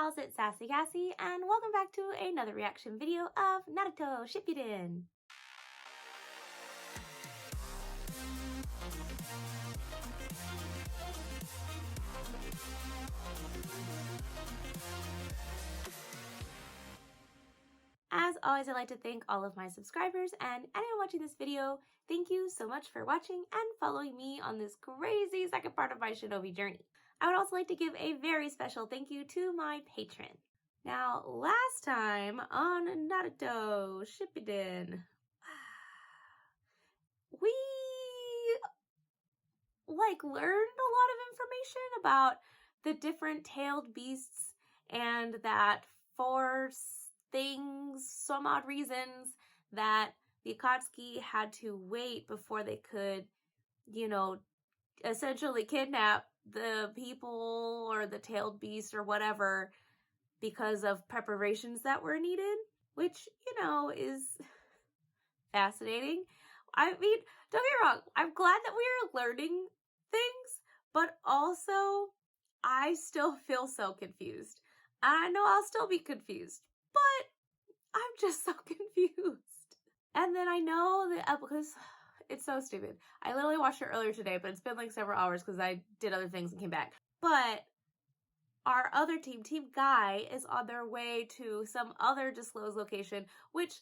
dolls, it's Sassy Cassie, and welcome back to another reaction video of Naruto Shippuden. As always, I'd like to thank all of my subscribers and anyone watching this video. Thank you so much for watching and following me on this crazy second part of my shinobi journey. I would also like to give a very special thank you to my patron. Now, last time on Naruto Shippuden, we learned a lot of information about the different tailed beasts and that for some odd reasons that the Akatsuki had to wait before they could, essentially kidnap the people or the tailed beast or whatever because of preparations that were needed, which, is fascinating. I mean, don't get me wrong, I'm glad that we are learning things, but also I still feel so confused. And I know I'll still be confused, but I'm just so confused. And then I know that because it's so stupid. I literally watched it earlier today, but it's been like several hours because I did other things and came back. But our other team, Team Guy, is on their way to some other disclosed location, which,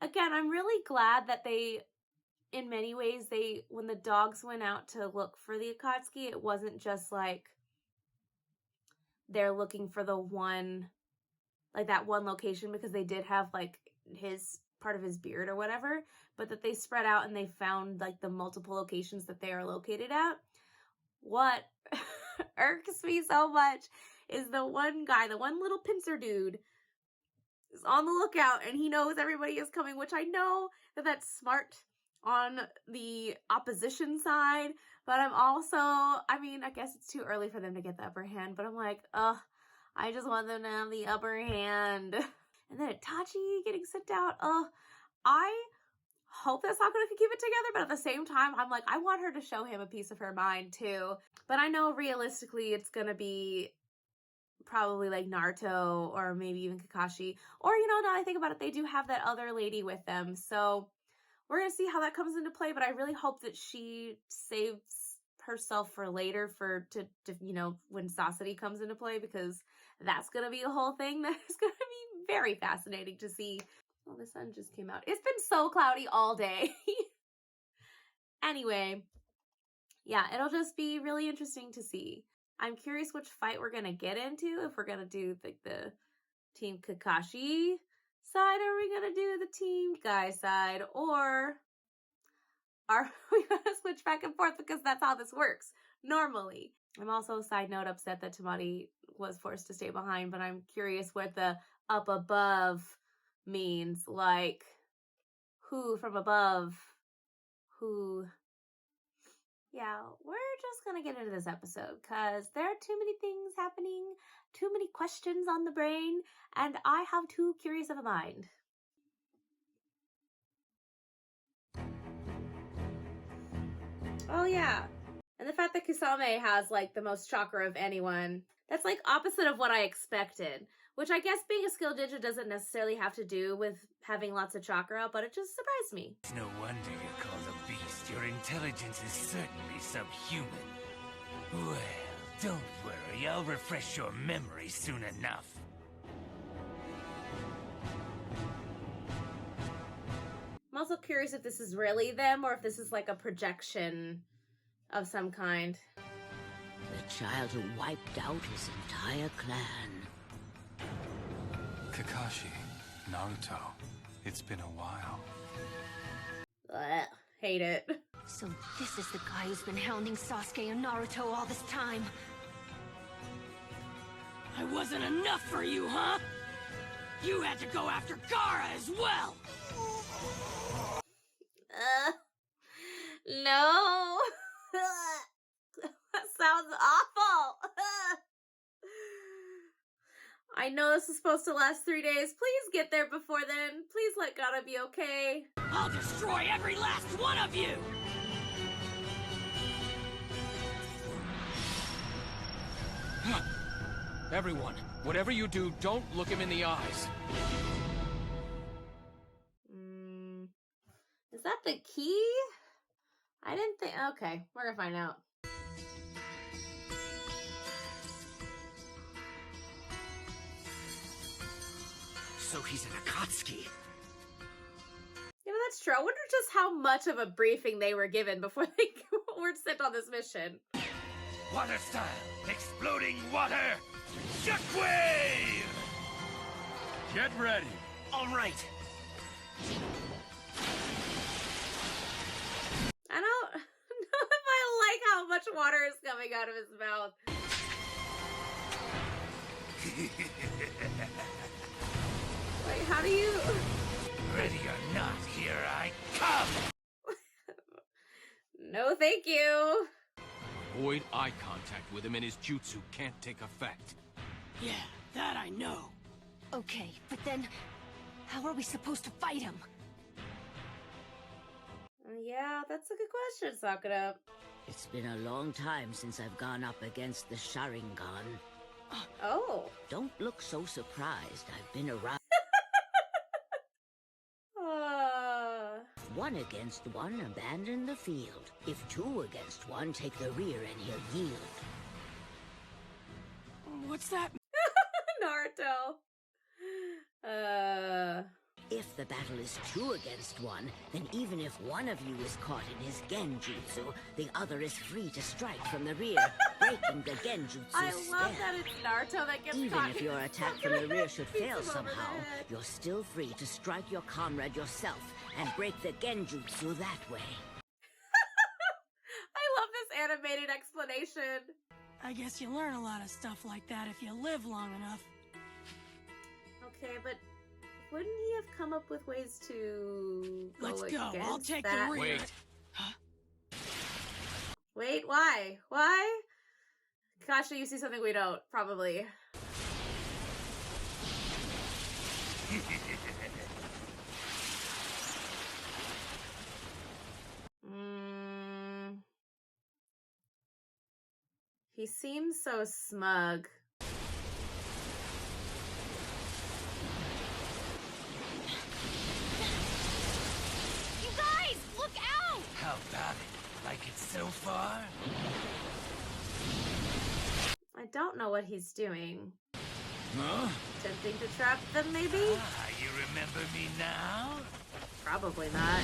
again, I'm really glad that they, in many ways, when the dogs went out to look for the Akatsuki, it wasn't just like they're looking for the one, like that one location, because they did have like his part of his beard or whatever, but that they spread out and they found like the multiple locations that they are located at. What irks me so much is the one guy, the one little pincer dude is on the lookout and he knows everybody is coming, which I know that that's smart on the opposition side, but I'm also, I guess it's too early for them to get the upper hand, but I'm like, I just want them to have the upper hand. And then Itachi getting sent out. I hope that's not going to keep it together, but at the same time, I'm like, I want her to show him a piece of her mind too. But I know realistically it's going to be probably like Naruto or maybe even Kakashi. Or, now that I think about it, they do have that other lady with them. So we're going to see how that comes into play, but I really hope that she saves herself for later to when Sasori comes into play, because that's going to be a whole thing that is going to be very fascinating to see. Oh, the sun just came out. It's been so cloudy all day. Anyway, yeah, it'll just be really interesting to see. I'm curious which fight we're going to get into, if we're going to do the Team Kakashi side, or are we going to do the Team Guy side, or are we going to switch back and forth, because that's how this works normally. I'm also, side note, upset that Tamari was forced to stay behind, but I'm curious what the up above means. Like, who from above? Who? Yeah, we're just going to get into this episode because there are too many things happening, too many questions on the brain, and I have too curious of a mind. Oh yeah, and the fact that Kusame has like the most chakra of anyone, that's like opposite of what I expected, which I guess being a skilled ninja doesn't necessarily have to do with having lots of chakra, but it just surprised me. No wonder you're called a beast. Your intelligence is certainly subhuman. Well, don't worry, I'll refresh your memory soon enough. I'm also curious if this is really them or if this is like a projection of some kind. The child who wiped out his entire clan. Kakashi, Naruto, it's been a while. Ugh, hate it. So this is the guy who's been hounding Sasuke and Naruto all this time. I wasn't enough for you, huh? You had to go after Gaara as well! No. That sounds awful. I know this is supposed to last 3 days. Please get there before then. Please let Gaara be okay. I'll destroy every last one of you! Everyone, whatever you do, don't look him in the eyes. Is that the key? I didn't think... Okay, we're gonna find out. So he's an Akatsuki. Yeah, that's true. I wonder just how much of a briefing they were given before they were sent on this mission. Water style, exploding water, shockwave! Get ready. All right. I don't know if I like how much water is coming out of his mouth. Like, how do you... Ready or not, here I come! No, thank you. Avoid eye contact with him and his jutsu can't take effect. Yeah, that I know. Okay, but then, how are we supposed to fight him? Yeah, that's a good question, Sakura. It's been a long time since I've gone up against the Sharingan. Oh. Don't look so surprised. I've been around. One against one, abandon the field. If two against one, take the rear and he'll yield. What's that? Naruto. If the battle is 2 against 1, then even if one of you is caught in his genjutsu, the other is free to strike from the rear, breaking the genjutsu I love spell. that it's Naruto that gets Even caught. if your attack from the rear should fail Beats him over the somehow, head. you're still free to strike your comrade yourself and break the genjutsu that way. I love this animated explanation. I guess you learn a lot of stuff like that if you live long enough. Okay, but wouldn't he have come up with ways to Let's go. I'll against take that? the rear. Wait. Wait, why? Why? Kasha, you see something we don't, probably. He seems so smug. You guys, look out! How about it? Like it so far? I don't know what he's doing. Huh? Attempting to trap them, maybe? Ah, you remember me now? Probably not.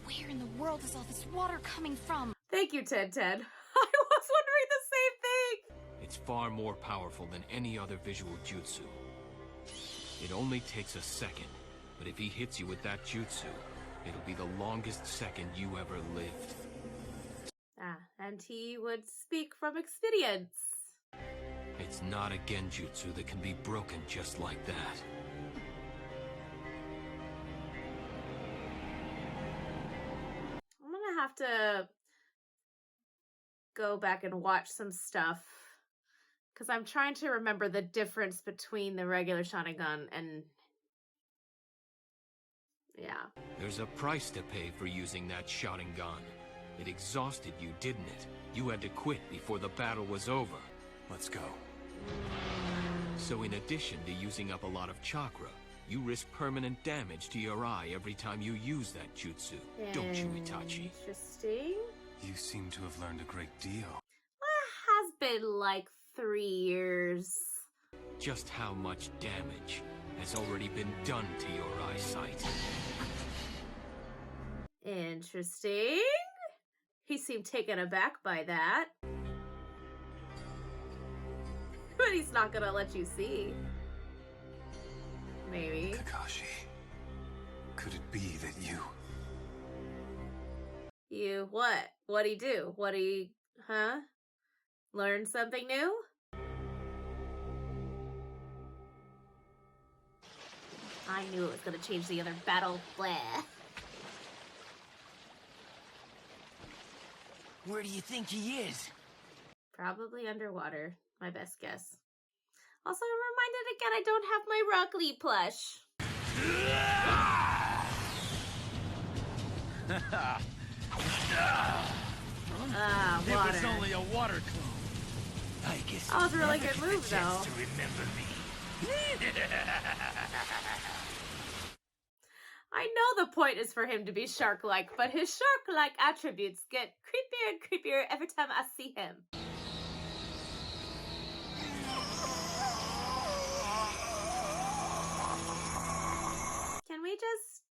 Where in the world is all this water coming from? Thank you, Ted. I was wondering the same thing. It's far more powerful than any other visual jutsu. It only takes a second, but if he hits you with that jutsu, it'll be the longest second you ever lived. Ah, and he would speak from experience. It's not a genjutsu that can be broken just like that. I'm gonna have to go back and watch some stuff because I'm trying to remember the difference between the regular Sharingan and yeah. There's a price to pay for using that Sharingan. It exhausted you, didn't it? You had to quit before the battle was over. Let's go. So in addition to using up a lot of chakra, you risk permanent damage to your eye every time you use that jutsu, don't you, Itachi? Interesting. You seem to have learned a great deal. Well, it has been like 3 years. Just how much damage has already been done to your eyesight? Interesting. He seemed taken aback by that. But he's not gonna let you see. Maybe. Kakashi, could it be that you... You what? What'd he do? What'd he... Huh? Learn something new? I knew it was gonna change the other battle. Blah. Where do you think he is? Probably underwater. My best guess. Also, I'm reminded again I don't have my Rock Lee plush. water clone. I guess That was a really never good get the move, chance though. to remember me. I know the point is for him to be shark-like, but his shark-like attributes get creepier and creepier every time I see him. Can we just...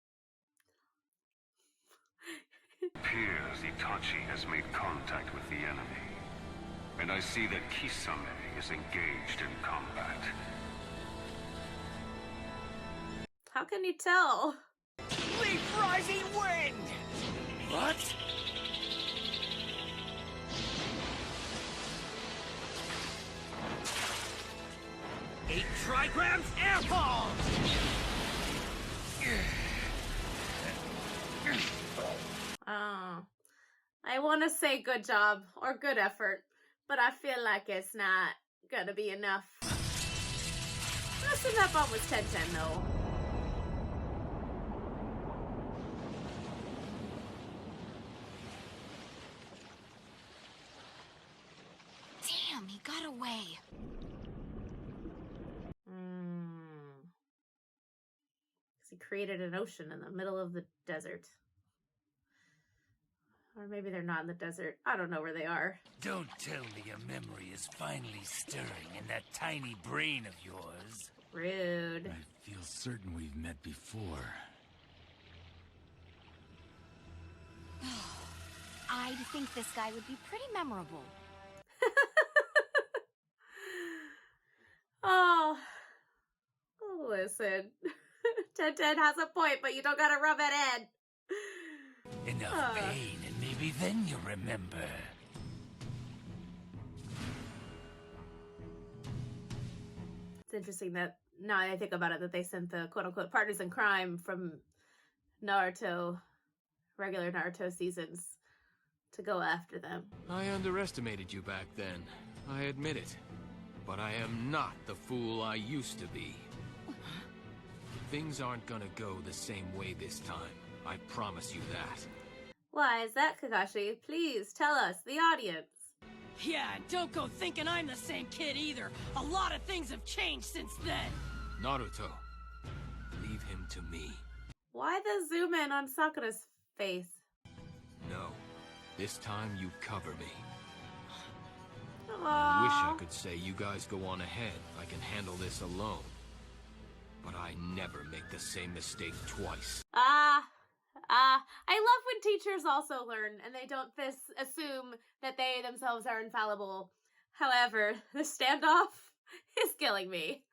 Appears Itachi has made contact with the enemy. And I see that Kisame is engaged in combat. How can you tell? Leaf rising wind! What? Eight trigrams air ball! Oh. I want to say good job or good effort, but I feel like it's not gonna be enough. I assume that bomb was 10-10 though. Damn, he got away. Because he created an ocean in the middle of the desert. Or maybe they're not in the desert. I don't know where they are. Don't tell me a memory is finally stirring in that tiny brain of yours. Rude. I feel certain we've met before. I'd think this guy would be pretty memorable. Oh. Listen. 10-10 has a point, but you don't gotta rub it in. Enough pain, and maybe then you'll remember. It's interesting that, now I think about it, that they sent the quote-unquote partners in crime from Naruto, regular Naruto seasons, to go after them. I underestimated you back then. I admit it. But I am not the fool I used to be. Things aren't gonna go the same way this time. I promise you that. Why is that, Kakashi? Please tell us, the audience. Yeah, and don't go thinking I'm the same kid either. A lot of things have changed since then. Naruto, leave him to me. Why the zoom in on Sakura's face? No, this time you cover me. I wish I Aww. could say you guys go on ahead. I can handle this alone. But I never make the same mistake twice. I love when teachers also learn and they don't assume that they themselves are infallible. However, the standoff is killing me.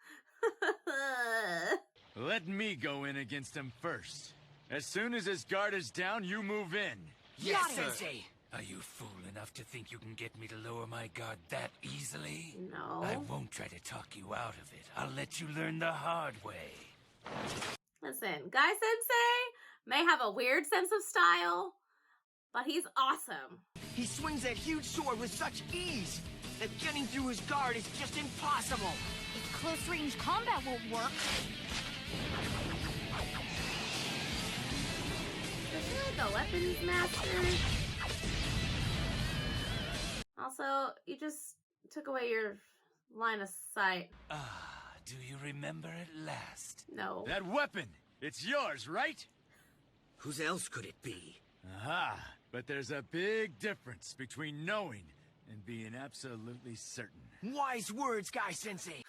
Let me go in against him first. As soon as his guard is down, you move in. Yes, Sensei. Are you fool enough to think you can get me to lower my guard that easily? No. I won't try to talk you out of it. I'll let you learn the hard way. Listen, Guy Sensei may have a weird sense of style, but he's awesome. He swings that huge sword with such ease that getting through his guard is just impossible. If close-range combat won't work, Is he like a weapons master? Also, you just took away your line of sight. Ah, do you remember at last? No. That weapon, it's yours, right? Whose else could it be? Aha, but there's a big difference between knowing and being absolutely certain. Wise words, Guy Sensei.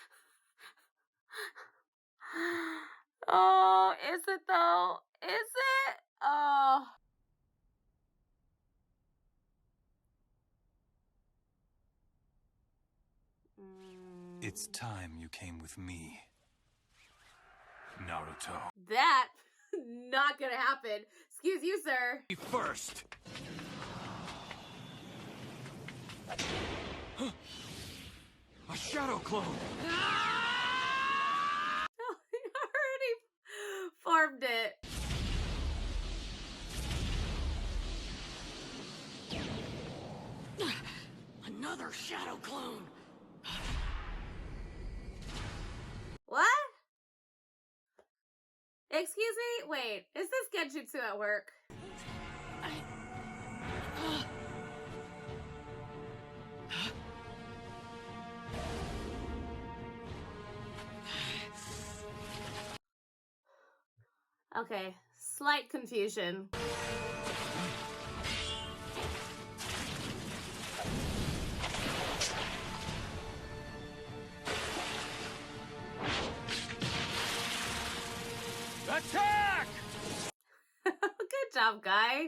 Oh, is it though? Is it? Oh. It's time you came with me, Naruto. That not gonna happen. Excuse you, sir. First! A shadow clone! Oh, he already formed it. Another shadow clone. What? Excuse me? Wait, is this genjutsu at work? Okay, slight confusion. Attack! Good job, guy.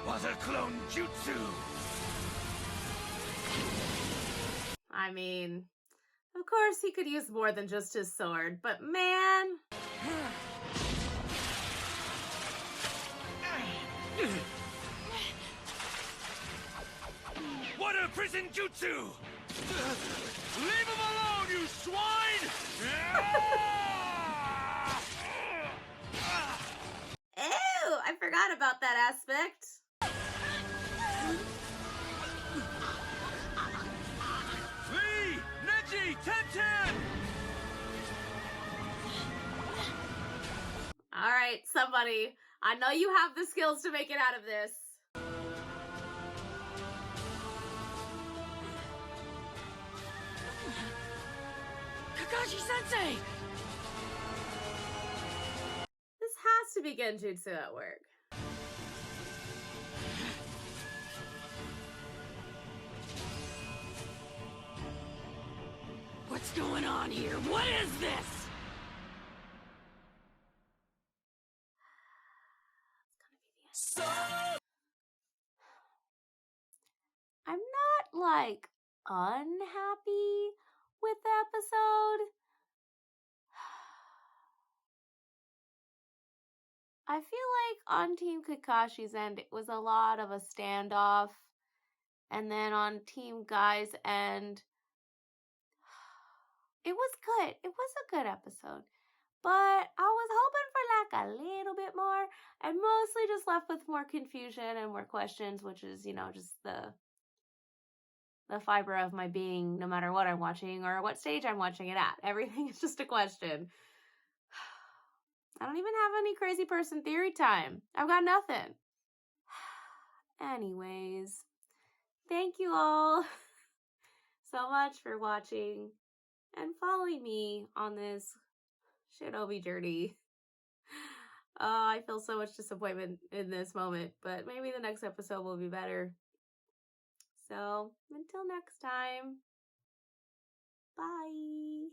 Water clone jutsu! I mean, of course he could use more than just his sword, but man... Water prison jutsu! Leave him alone, you swine! Ew, I forgot about that aspect. Lee! Neji! Tenten! Alright, somebody. I know you have the skills to make it out of this. Kakashi-sensei! This has to be genjutsu at work. What's going on here? What is this? I'm not, like, unhappy with the episode. I feel like on Team Kakashi's end, it was a lot of a standoff. And then on Team Guy's end, it was good. It was a good episode. But I was hoping for like a little bit more, and mostly just left with more confusion and more questions, which is, you know, just the fiber of my being, no matter what I'm watching or what stage I'm watching it at. Everything is just a question. I don't even have any crazy person theory time. I've got nothing. Anyways, thank you all so much for watching and following me on this Shinobi journey. I feel so much disappointment in this moment, but maybe the next episode will be better. So, until next time, bye.